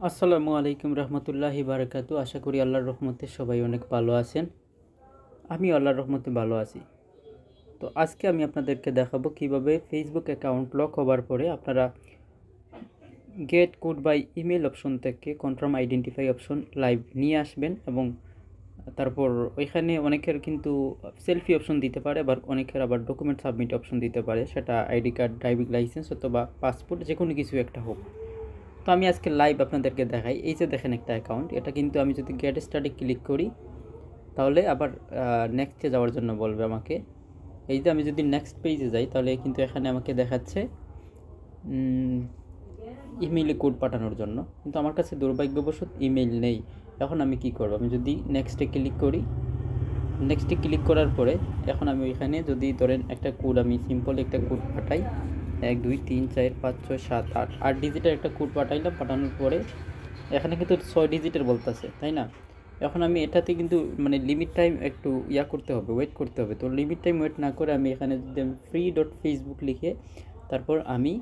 আসসালামু আলাইকুম রহমতুল্লাহি বারাকাতু। আশা করি আল্লাহর রহমতে সবাই অনেক ভালো আছেন। আমি আল্লাহর রহমতে ভালো আছি। তো আজকে আমি আপনাদেরকে দেখাবো কিভাবে ফেসবুক অ্যাকাউন্ট লক হওয়ার পরে আপনারা get code by email option থেকে কনফার্ম আইডেন্টিফাই অপশন লাইভ নিয়ে আসবেন এবং তারপর ওইখানে অনেকের কিন্তু সেলফি অপশন দিতে পারে, আবার অনেকের আবার ডকুমেন্ট সাবমিট অপশন দিতে পারে, সেটা আইডি কার্ড, ড্রাইভিং লাইসেন্স অথবা পাসপোর্ট, যে কোনো কিছু একটা হোক। তো আমি আজকে লাইভ আপনাদেরকে দেখাই। এই যে দেখেন একটা অ্যাকাউন্ট, এটা কিন্তু আমি যদি গেট স্টার্টে ক্লিক করি তাহলে আবার নেক্সটে যাওয়ার জন্য বলবে আমাকে। এই যে আমি যদি নেক্সট পেজে যাই তাহলে কিন্তু এখানে আমাকে দেখাচ্ছে ইমেইলে কোড পাঠানোর জন্য, কিন্তু আমার কাছে দুর্ভাগ্যবশত ইমেইল নেই। এখন আমি কি করব? আমি যদি নেক্সটে ক্লিক করি, নেক্সটে ক্লিক করার পরে এখন আমি ওইখানে যদি ধরেন একটা কোড, আমি সিম্পল একটা কোড পাঠাই, 1 2 3 4 5 6 7 8 8 ডিজিটের একটা কোড পাঠাইলাম। পাঠানোর পরে এখানে কিন্তু 6 ডিজিটের বলতেছে, তাই না? এখন আমি এটাতে কিন্তু মানে লিমিট টাইম একটু করতে হবে, ওয়েট করতে হবে। তো লিমিট টাইম ওয়েট না করে আমি এখানে যদি আমি free.facebook লিখে তারপর আমি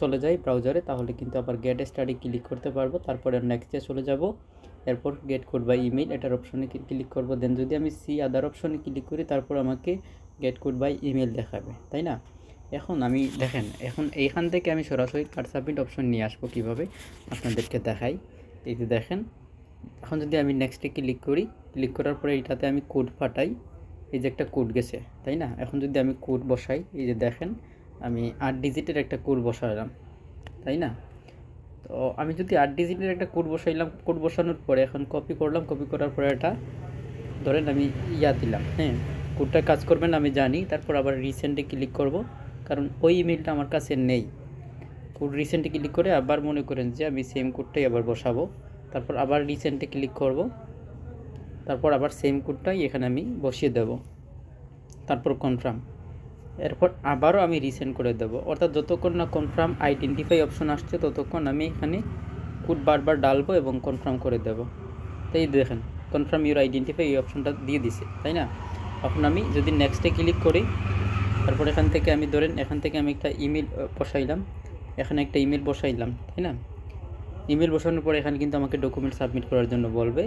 চলে যাই ব্রাউজারে, তাহলে কিন্তু আবার গেট স্টাডি ক্লিক করতে পারবো। তারপরে নেক্সটে চলে যাব, এরপর গেট কোড বাই ইমেল এটার অপশনে ক্লিক করব। দেন যদি আমি সি আদার অপশনে ক্লিক করি তারপর আমাকে গেট কোড বাই ইমেল দেখাবে, তাই না? এখন আমি দেখেন, এখন এইখান থেকে আমি সরাসরি কার্ড সাবমিট অপশন নিয়ে আসবো কীভাবে আপনাদেরকে দেখাই। এই যে দেখেন, এখন যদি আমি নেক্সটে ক্লিক করি, ক্লিক করার পরে এটাতে আমি কোড পাঠাই, এই যে একটা কোড গেছে, তাই না? এখন যদি আমি কোড বসাই, এই যে দেখেন আমি 8 ডিজিটের একটা কোড বসালাম, তাই না? তো আমি যদি 8 ডিজিটের একটা কোড বসাইলাম, কোড বসানোর পরে এখন কপি করলাম, কপি করার পরে এটা ধরেন আমি দিলাম, হ্যাঁ কোডটা কাজ করবে না আমি জানি। তারপর আবার রিসেন্টে ক্লিক করব, কারণ ওই ইমেলটা আমার কাছে নেই। কোড রিসেন্টে ক্লিক করে আবার মনে করেন যে আমি সেম কোডটাই আবার বসাবো, তারপর আবার রিসেন্টে ক্লিক করব, তারপর আবার সেম কোডটাই এখানে আমি বসিয়ে দেব, তারপর কনফার্ম, এরপর আবারও আমি রিসেন্ড করে দেব। অর্থাৎ যতক্ষণ না কনফার্ম আইডেন্টিফাই অপশন আসছে ততক্ষণ আমি এখানে কোড বারবার ডালবো এবং কনফার্ম করে দেব। তাই দেখেন কনফার্ম ইউর আইডেন্টিফাই এই অপশনটা দিয়ে দিছে, তাই না? এখন আমি যদি নেক্সটে ক্লিক করি, তারপর এখান থেকে আমি ধরেন এখান থেকে আমি একটা ইমেল বসাইলাম, এখানে একটা ইমেল বসাইলাম, তাই না? ইমেল বসানোর পরে এখানে কিন্তু আমাকে ডকুমেন্ট সাবমিট করার জন্য বলবে।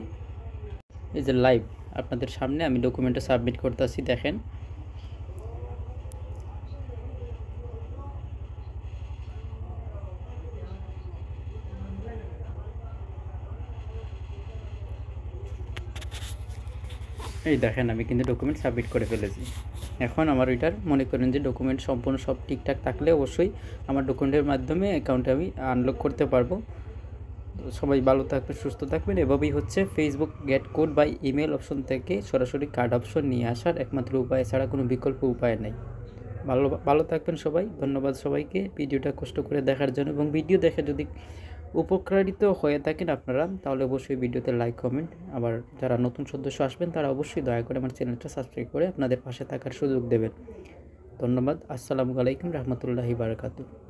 এই যে লাইভ আপনাদের সামনে আমি ডকুমেন্টটা সাবমিট করতেছি, দেখেন এই দেখেন আমি কিন্তু ডকুমেন্ট সাবমিট করে ফেলেছি। এখন আমার ওইটার মনে করেন যে ডকুমেন্ট সম্পূর্ণ সব ঠিকঠাক থাকলে অবশ্যই আমার ডকুমেন্টের মাধ্যমে অ্যাকাউন্টে আমি আনলক করতে পারবো। সবাই ভালো থাকবেন, সুস্থ থাকবেন। এভাবেই হচ্ছে Facebook get code by email option থেকে সরাসরি কার্ড অপশন নিয়ে আসার একমাত্র উপায়, ছাড়া কোনো বিকল্প উপায় নেই। ভালো ভালো থাকবেন সবাই। ধন্যবাদ সবাইকে ভিডিওটা কষ্ট করে দেখার জন্য, এবং ভিডিও দেখে যদি উপকারিত হয়ে থাকেন আপনারা তাহলে অবশ্যই ভিডিওতে লাইক, কমেন্ট, আবার যারা নতুন সদস্য আসবেন তারা অবশ্যই দয়া করে আমার চ্যানেলটা সাবস্ক্রাইব করে আপনাদের পাশে থাকার সুযোগ দেবেন। ধন্যবাদ। আসসালামু আলাইকুম রহমতুল্লাহি বারাকাতুহু।